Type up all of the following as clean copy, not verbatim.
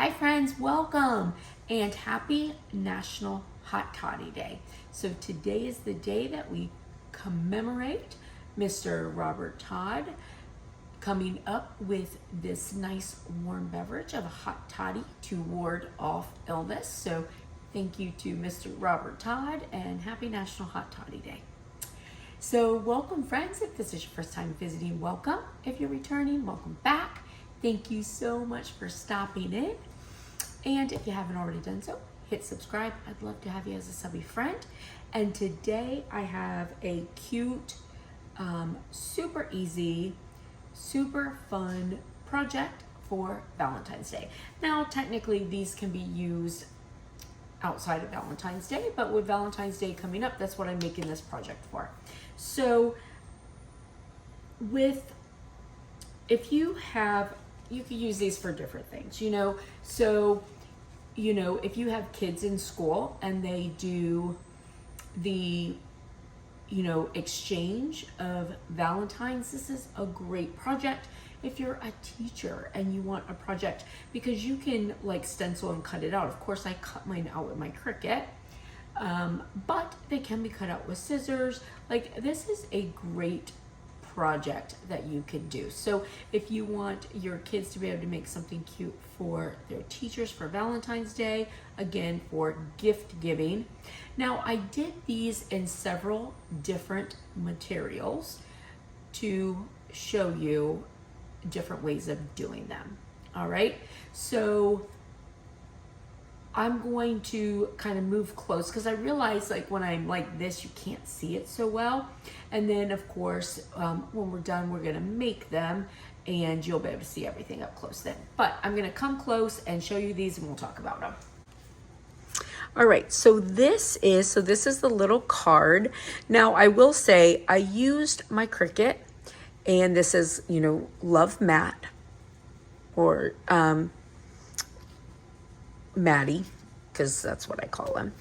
Hi friends, welcome and happy National Hot Toddy Day. So today is the day that we commemorate Mr. Robert Todd coming up with this nice warm beverage of a hot toddy to ward off illness. So thank you to Mr. Robert Todd and happy National Hot Toddy Day. So welcome friends, if this is your first time visiting, welcome. If you're returning, welcome back. Thank you so much for stopping in. And if you haven't already done so, hit subscribe. I'd love to have you as a subby friend. And today I have a cute, super easy, super fun project for Valentine's Day. Now, technically these can be used outside of Valentine's Day, but with Valentine's Day coming up, that's what I'm making this project for. So if you could use these for different things, so, if you have kids in school and they do the, exchange of Valentines, this is a great project. If you're a teacher and you want a project, because you can like stencil and cut it out. Of course, I cut mine out with my Cricut, but they can be cut out with scissors. Like, this is a great project that you can do. So if you want your kids to be able to make something cute for their teachers for Valentine's Day, again, for gift giving. Now, I did these in several different materials to show you different ways of doing them. All right, so I'm going to kind of move close because I realize like when I'm like this, you can't see it so well. And then of course, when we're done, we're gonna make them and you'll be able to see everything up close then. But I'm gonna come close and show you these and we'll talk about them. All right, so this is the little card. Now I will say I used my Cricut, and this is, Love Matte, or Maddie, because that's what I call them.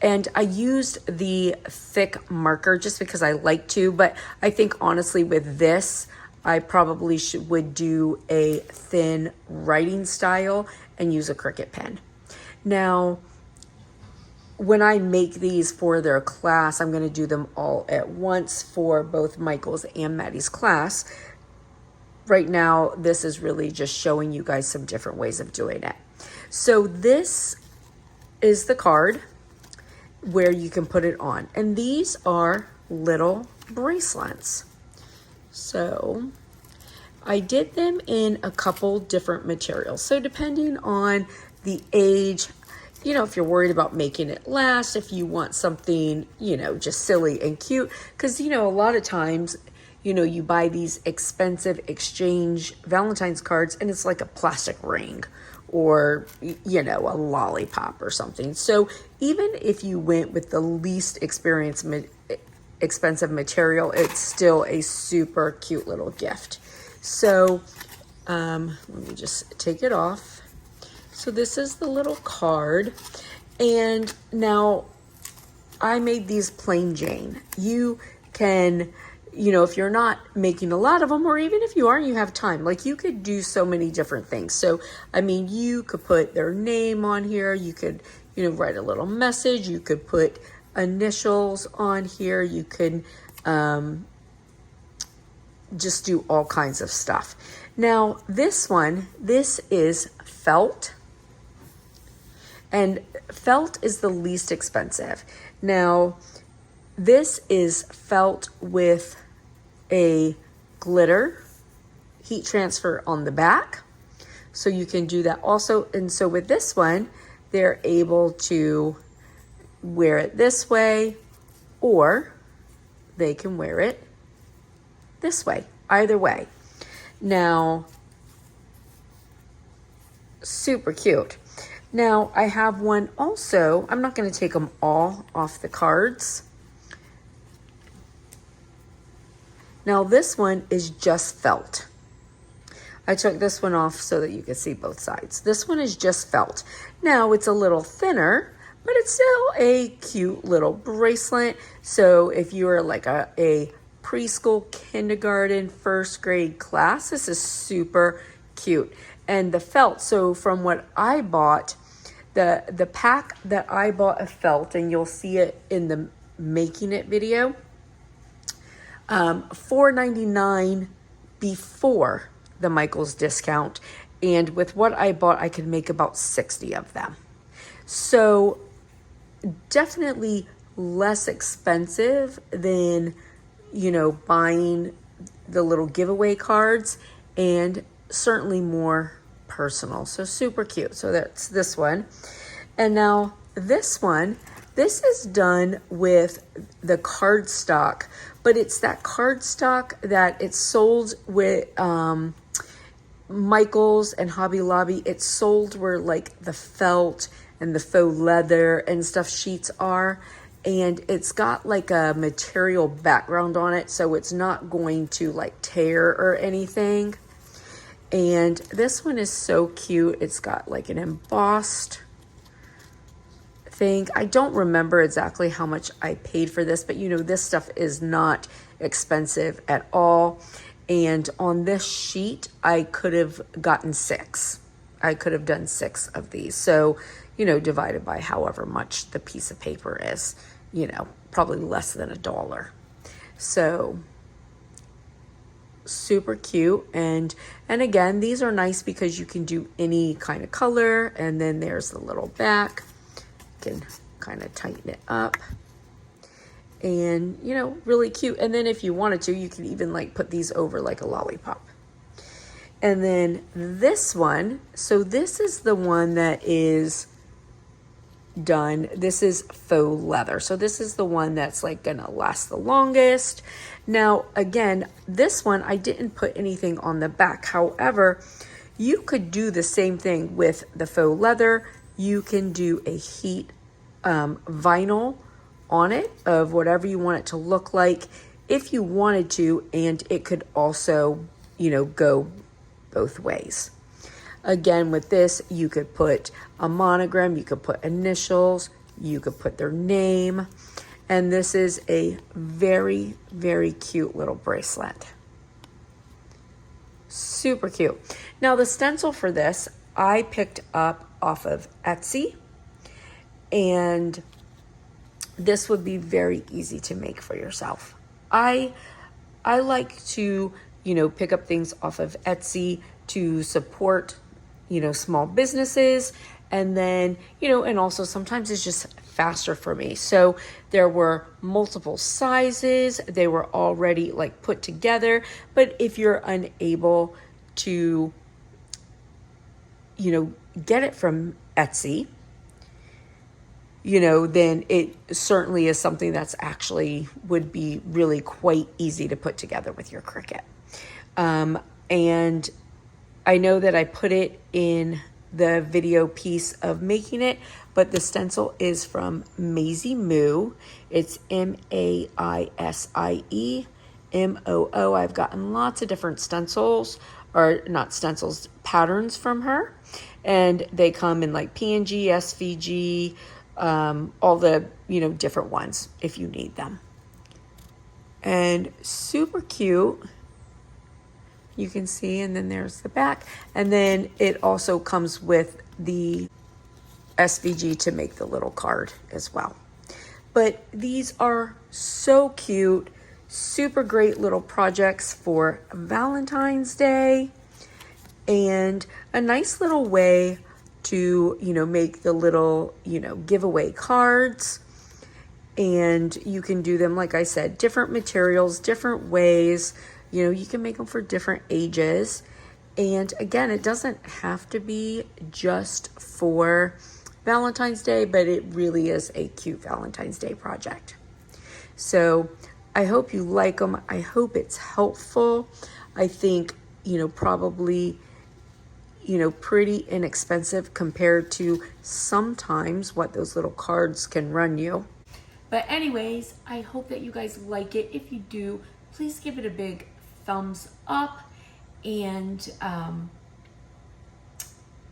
And I used the thick marker just because I like to, but I think honestly with this, I probably would do a thin writing style and use a Cricut pen. Now, when I make these for their class, I'm going to do them all at once for both Michael's and Maddie's class. Right now, this is really just showing you guys some different ways of doing it. So this is the card where you can put it on. And these are little bracelets. So I did them in a couple different materials. So depending on the age, if you're worried about making it last, if you want something, just silly and cute, because, a lot of times, you buy these expensive exchange Valentine's cards and it's like a plastic ring or, a lollipop or something. So even if you went with the least expensive material, it's still a super cute little gift. So let me just take it off. So this is the little card. And now I made these plain Jane. You can, if you're not making a lot of them, or even if you are, you have time, like you could do so many different things. So, you could put their name on here. You could, write a little message. You could put initials on here. You can just do all kinds of stuff. Now, this is felt. And felt is the least expensive. Now, this is felt with a glitter heat transfer on the back. So you can do that also. And so with this one, they're able to wear it this way, or they can wear it this way, either way. Now, super cute. Now, I have one also. I'm not going to take them all off the cards. Now, this one is just felt. I took this one off so that you could see both sides. This one is just felt. Now, it's a little thinner, but it's still a cute little bracelet. So if you are like a preschool, kindergarten, first grade class, this is super cute. and the felt. So from what I bought, the pack that I bought of felt, and you'll see it in the making it video, $4.99 before the Michaels discount. And with what I bought, I could make about 60 of them. So definitely less expensive than, you know, buying the little giveaway cards, and certainly more personal. So super cute. So that's this one. And now this one, this is done with the cardstock, but it's that cardstock that it's sold with Michaels and Hobby Lobby. It's sold where like the felt and the faux leather and stuff sheets are, and it's got like a material background on it, so it's not going to like tear or anything. And this one is so cute. It's got like an embossed thing. I don't remember exactly how much I paid for this, but you know, this stuff is not expensive at all. And on this sheet, I could have gotten 6. I could have done 6 of these. So, you know, divided by however much the piece of paper is, you know, probably less than $1. So super cute. And again, these are nice because you can do any kind of color. And then there's the little back. You can kind of tighten it up. And, you know, really cute. And then if you wanted to, you could even like put these over like a lollipop. And then this one, so this is the one that is done. This is faux leather. So this is the one that's like gonna last the longest. Now, again, this one, I didn't put anything on the back. However, you could do the same thing with the faux leather. You can do a heat vinyl on it of whatever you want it to look like if you wanted to, and it could also, you know, go both ways. Again, with this, you could put a monogram, you could put initials, you could put their name, and this is a very, very cute little bracelet. Super cute. Now, the stencil for this, I picked up off of Etsy, and this would be very easy to make for yourself. I like to, you know, pick up things off of Etsy to support, you know, small businesses. And then, you know, and also sometimes it's just faster for me. So there were multiple sizes. They were already like put together. But if you're unable to, you know, get it from Etsy, you know, then it certainly is something that's actually would be really quite easy to put together with your Cricut. And I know that I put it in the video piece of making it, but the stencil is from Maisie Moo. It's MAISIE MOO. I've gotten lots of different stencils, or not stencils, patterns from her. And they come in like PNG, SVG, all the, you know, different ones if you need them. And super cute. You can see, and then there's the back. And then it also comes with the SVG to make the little card as well. But these are so cute, super great little projects for Valentine's Day, and a nice little way to, you know, make the little, you know, giveaway cards. And you can do them, like I said, different materials, different ways. You know, you can make them for different ages. And again, it doesn't have to be just for Valentine's Day, but it really is a cute Valentine's Day project. So I hope you like them. I hope it's helpful. I think, you know, probably, you know, pretty inexpensive compared to sometimes what those little cards can run you. But anyways, I hope that you guys like it. If you do, please give it a big thumbs up. And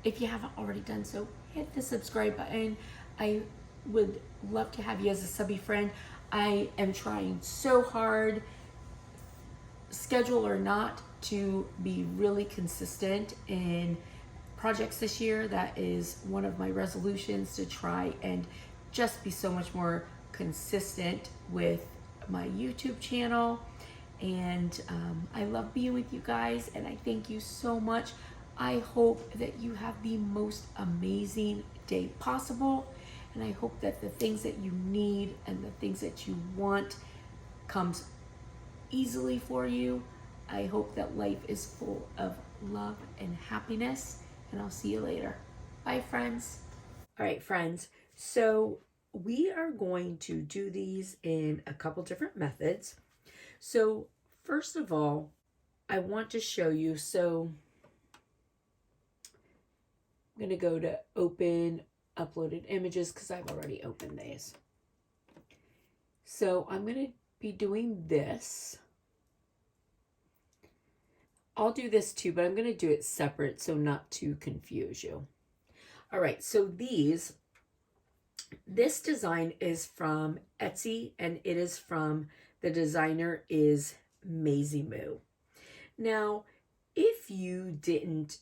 if you haven't already done so, hit the subscribe button. I would love to have you as a subby friend. I am trying so hard, schedule or not, to be really consistent in projects this year. That is one of my resolutions, to try and just be so much more consistent with my YouTube channel. And I love being with you guys, and I thank you so much. I hope that you have the most amazing day possible, and I hope that the things that you need and the things that you want comes easily for you. I hope that life is full of love and happiness, and I'll see you later. Bye, friends. All right, friends. So we are going to do these in a couple different methods. So first of all, I want to show you, so I'm going to go to open uploaded images because I've already opened these. So I'm going to be doing this. I'll do this too, but I'm going to do it separate so not to confuse you. All right, so this design is from Etsy, and it is from, the designer is Maisie Moo. Now, if you didn't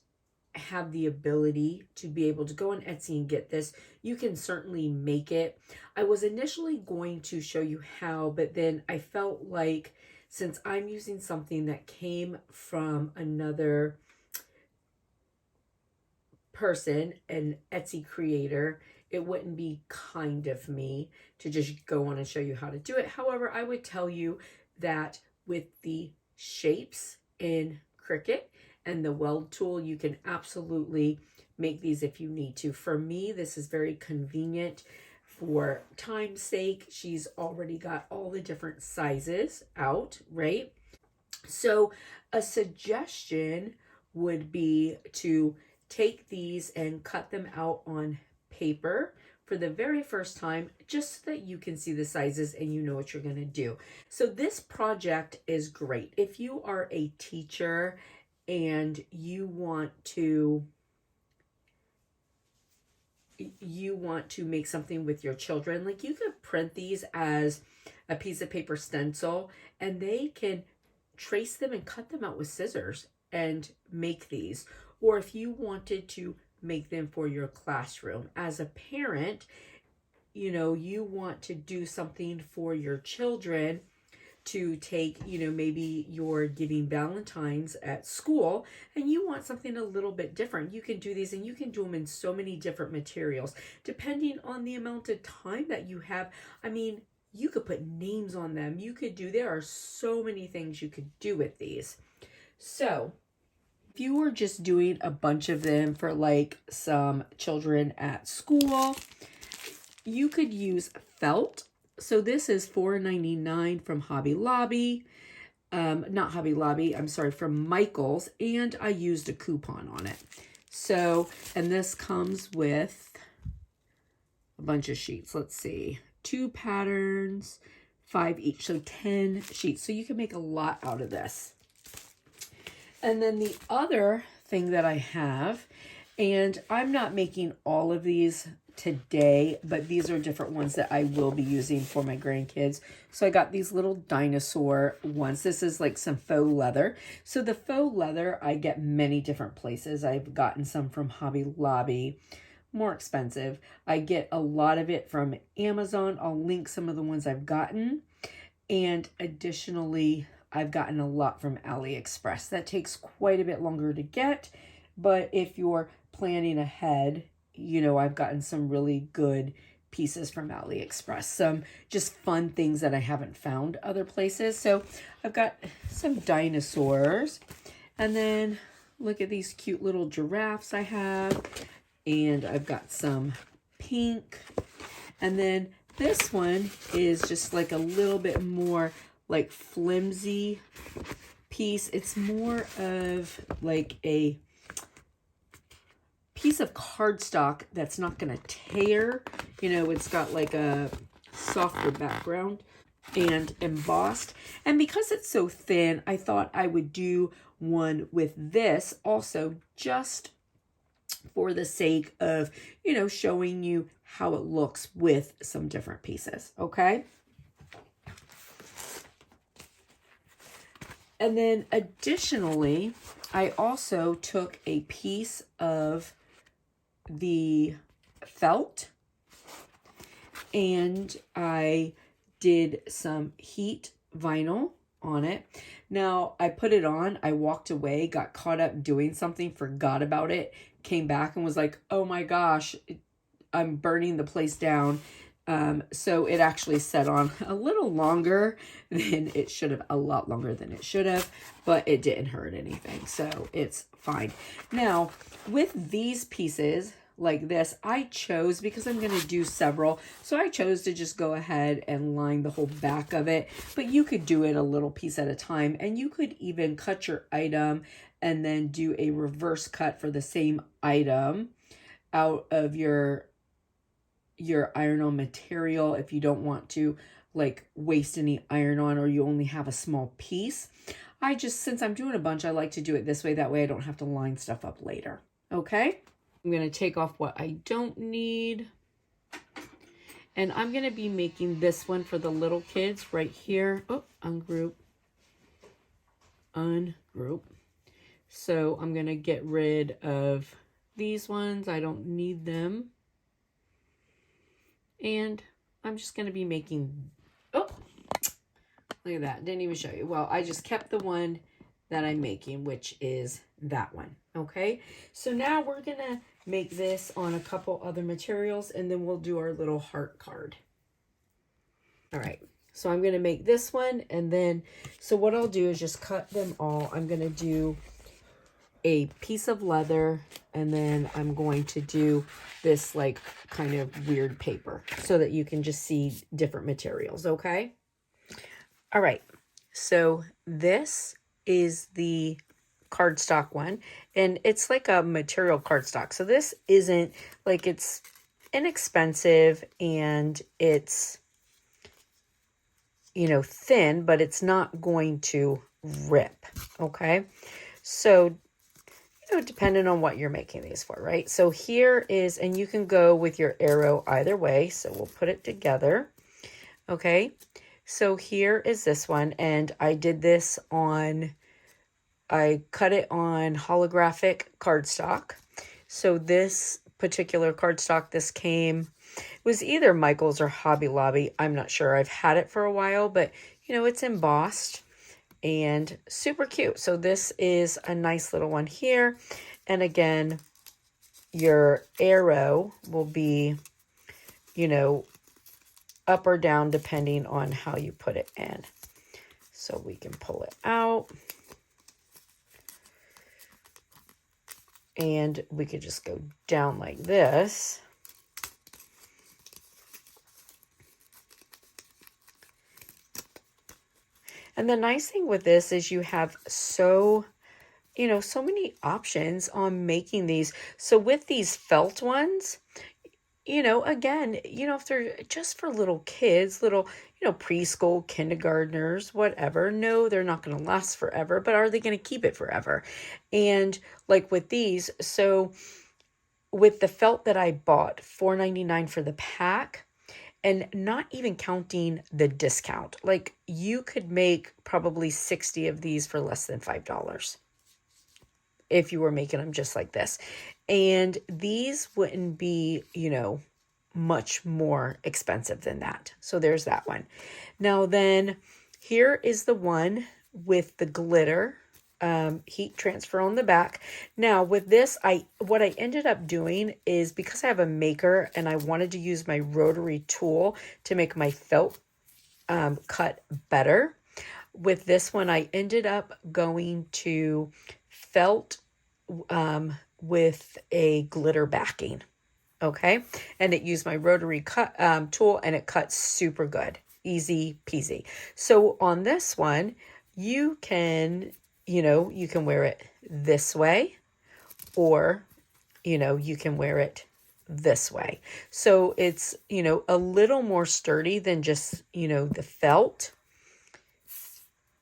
have the ability to be able to go on Etsy and get this, you can certainly make it. I was initially going to show you how, but then I felt like, since I'm using something that came from another person, an Etsy creator, it wouldn't be kind of me to just go on and show you how to do it. However, I would tell you that with the shapes in Cricut and the weld tool, you can absolutely make these if you need to. For me, this is very convenient. For time's sake, she's already got all the different sizes out, right? So a suggestion would be to take these and cut them out on paper for the very first time, just so that you can see the sizes and you know what you're going to do. So this project is great if you are a teacher and you want to make something with your children. Like, you could print these as a piece of paper stencil, and they can trace them and cut them out with scissors and make these. Or if you wanted to make them for your classroom as a parent, you know, you want to do something for your children to take, you know, maybe you're giving valentines at school and you want something a little bit different. You can do these, and you can do them in so many different materials depending on the amount of time that you have. I mean, you could put names on them. There are so many things you could do with these. So if you were just doing a bunch of them for like some children at school, you could use felt. So this is $4.99 from Hobby Lobby. Not Hobby Lobby, I'm sorry, from Michael's. And I used a coupon on it. So, and this comes with a bunch of sheets. Let's see, 2 patterns, 5 each. So 10 sheets. So you can make a lot out of this. And then the other thing that I have, and I'm not making all of these today, but these are different ones that I will be using for my grandkids. So I got these little dinosaur ones. This is like some faux leather. So the faux leather I get many different places. I've gotten some from Hobby Lobby, more expensive. I get a lot of it from Amazon. I'll link some of the ones I've gotten. And additionally, I've gotten a lot from AliExpress. That takes quite a bit longer to get, but if you're planning ahead, you know, I've gotten some really good pieces from AliExpress. Some just fun things that I haven't found other places. So I've got some dinosaurs. And then look at these cute little giraffes I have. And I've got some pink. And then this one is just like a little bit more like flimsy piece. It's more of like a piece of cardstock that's not going to tear. You know, it's got like a softer background and embossed. And because it's so thin, I thought I would do one with this also, just for the sake of, you know, showing you how it looks with some different pieces. Okay. And then additionally, I also took a piece of the felt and I did some heat vinyl on it. Now I put it on, I walked away, got caught up doing something, forgot about it, came back and was like, oh my gosh, I'm burning the place down. So it actually set on a little longer than it should have, a lot longer than it should have, but it didn't hurt anything. So it's fine. Now with these pieces like this, I chose, because I'm going to do several, so I chose to just go ahead and line the whole back of it, but you could do it a little piece at a time, and you could even cut your item and then do a reverse cut for the same item out of your iron-on material if you don't want to like waste any iron-on, or you only have a small piece. I just, since I'm doing a bunch, I like to do it this way. That way I don't have to line stuff up later. Okay? I'm going to take off what I don't need. And I'm going to be making this one for the little kids right here. Oh, ungroup. Ungroup. So I'm going to get rid of these ones. I don't need them. And I'm just going to be making, oh, look at that. Didn't even show you. Well, I just kept the one that I'm making, which is that one. Okay. So now we're going to make this on a couple other materials, and then we'll do our little heart card. All right. So I'm going to make this one, and then, so what I'll do is just cut them all. I'm going to do a piece of leather, and then I'm going to do this like kind of weird paper so that you can just see different materials. Okay. All right. So this is the cardstock one, and it's like a material cardstock. So this isn't like, it's inexpensive and it's, you know, thin, but it's not going to rip. Okay. So, you know, depending on what you're making these for, right? So here is, and you can go with your arrow either way. So we'll put it together. Okay. So here is this one, and I did this on, I cut it on holographic cardstock. So this particular cardstock, this came, it was either Michael's or Hobby Lobby. I'm not sure. I've had it for a while, but you know, it's embossed and super cute. So this is a nice little one here. And again, your arrow will be, you know, up or down depending on how you put it in. So we can pull it out. And we could just go down like this. And the nice thing with this is you have so many options on making these. So with these felt ones, you know, again, you know, if they're just for little kids, little, you know, preschool, kindergartners, whatever, no, they're not going to last forever, but are they going to keep it forever? And like with these, so with the felt that I bought, $4.99 for the pack, and not even counting the discount, like you could make probably 60 of these for less than $5 if you were making them just like this. And these wouldn't be, you know, much more expensive than that. So there's that one. Now then, here is the one with the glitter heat transfer on the back. Now with this, what I ended up doing is, because I have a maker and I wanted to use my rotary tool to make my felt cut better. With this one, I ended up going to felt with a glitter backing. Okay. And it used my rotary cut tool, and it cuts super good. Easy peasy. So on this one, you can, you know, you can wear it this way, or, you know, you can wear it this way. So it's, you know, a little more sturdy than just, you know, the felt.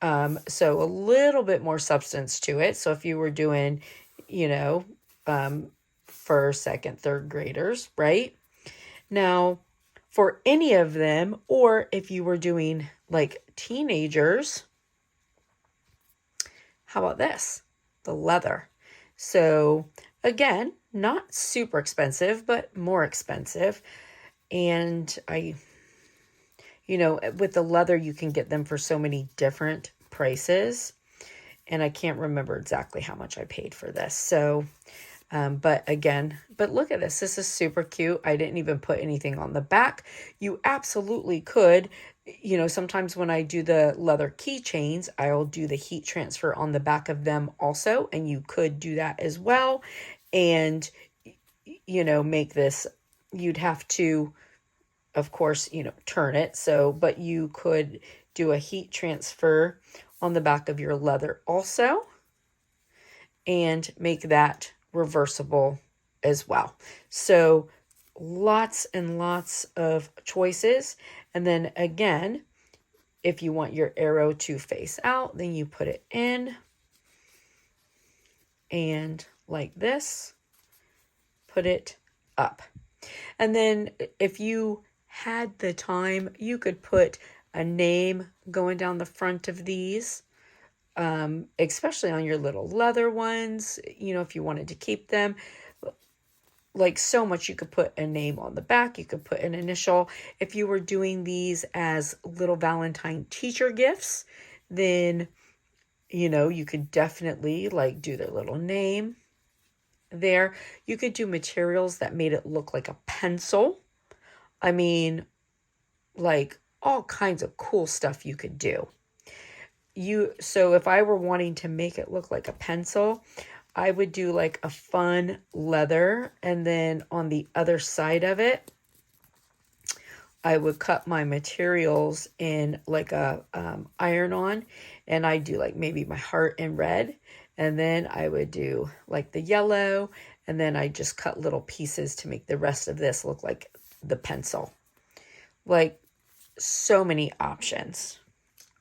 So a little bit more substance to it. So if you were doing, you know, first, second, third graders, right? Now, for any of them, or if you were doing like teenagers, how about this? the leather. So again, not super expensive, but more expensive. And with the leather, you can get them for so many different prices. And I can't remember exactly how much I paid for this. So, but look at this. This is super cute. I didn't even put anything on the back. You absolutely could. Sometimes when I do the leather keychains, I'll do the heat transfer on the back of them also. And you could do that as well. And, make this, you'd have to, of course, turn it. So, but you could do a heat transfer on the back of your leather also and make that reversible as well. So lots and lots of choices. And then again, if you want your arrow to face out, then you put it in and like this, put it up. And then if you had the time, you could put a name going down the front of these, especially on your little leather ones, if you wanted to keep them. Like so much, you could put a name on the back, you could put an initial. If you were doing these as little Valentine teacher gifts, then, you could definitely like do their little name there. You could do materials that made it look like a pencil. I mean, like all kinds of cool stuff you could do. So if I were wanting to make it look like a pencil, I would do like a fun leather, and then on the other side of it, I would cut my materials in like a iron-on, and I do like maybe my heart in red, and then I would do like the yellow, and then I just cut little pieces to make the rest of this look like the pencil. Like so many options.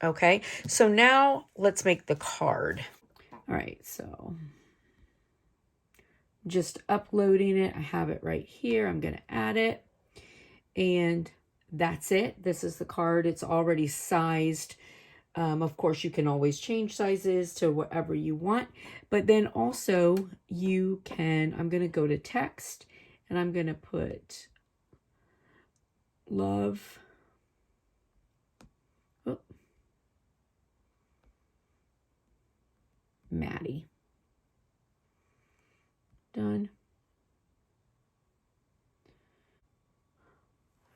Okay, so now let's make the card. All right, so just uploading it. I have it right here. I'm going to add it. And that's it. This is the card. It's already sized. Of course, you can always change sizes to whatever you want. But then also you can, I'm going to go to text and I'm going to put love. Oh, Maddie. Done.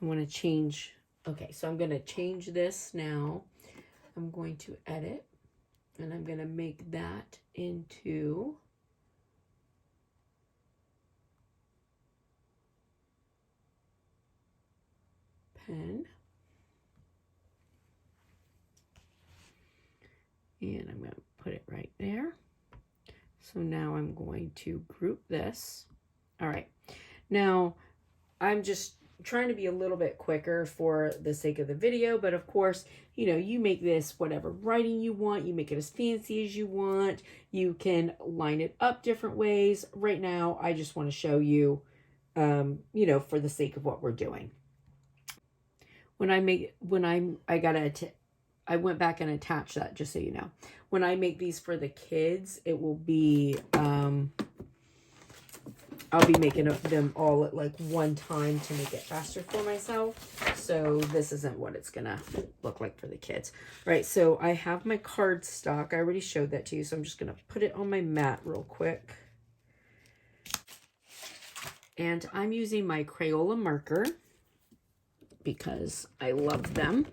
I want to change. Okay, so I'm going to change this now. I'm going to edit and I'm going to make that into pen. And I'm going to put it right there. So now I'm going to group this. All right. Now I'm just trying to be a little bit quicker for the sake of the video, but of course, you make this whatever writing you want, you make it as fancy as you want, you can line it up different ways. Right now, I just want to show you, for the sake of what we're doing. I went back and attached that, just so you know. When I make these for the kids, it will be, I'll be making them all at like one time to make it faster for myself. So this isn't what it's going to look like for the kids. All right, so I have my cardstock. I already showed that to you, so I'm just going to put it on my mat real quick. And I'm using my Crayola marker because I love them.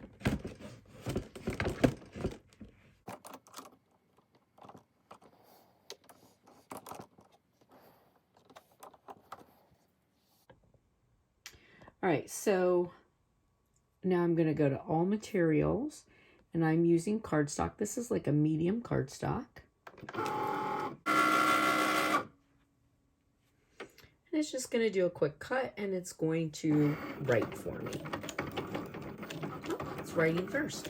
All right, so now I'm going to go to all materials, and I'm using cardstock. This is like a medium cardstock. And it's just going to do a quick cut, and it's going to write for me. Oh, it's writing first.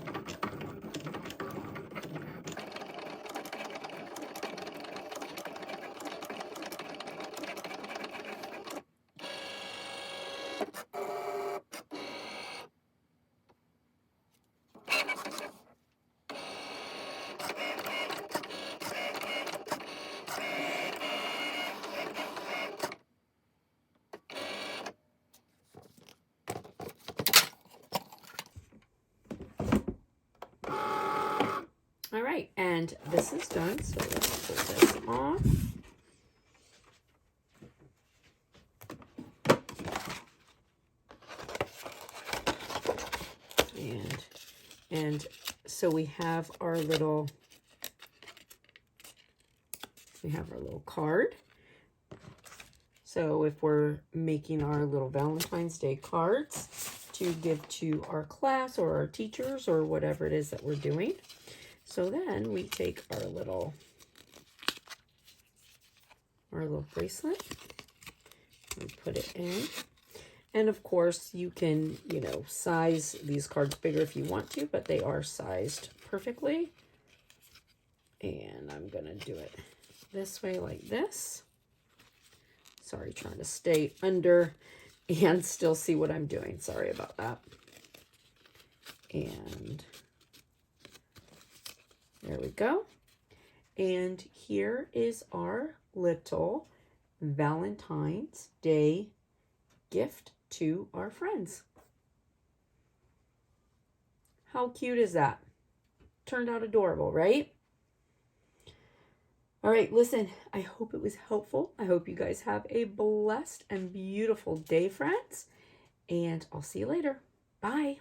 right, and this is done, so let's pull this off. And so we have our little card. So if we're making our little Valentine's Day cards to give to our class or our teachers or whatever it is that we're doing. So then we take our little bracelet and put it in. And of course you can, you know, size these cards bigger if you want to, but they are sized perfectly. And I'm gonna do it this way like this. Sorry, trying to stay under and still see what I'm doing. Sorry about that. And there we go. And here is our little Valentine's Day gift to our friends. How cute is that? Turned out adorable, right? All right, listen, I hope it was helpful. I hope you guys have a blessed and beautiful day, friends. And I'll see you later. Bye.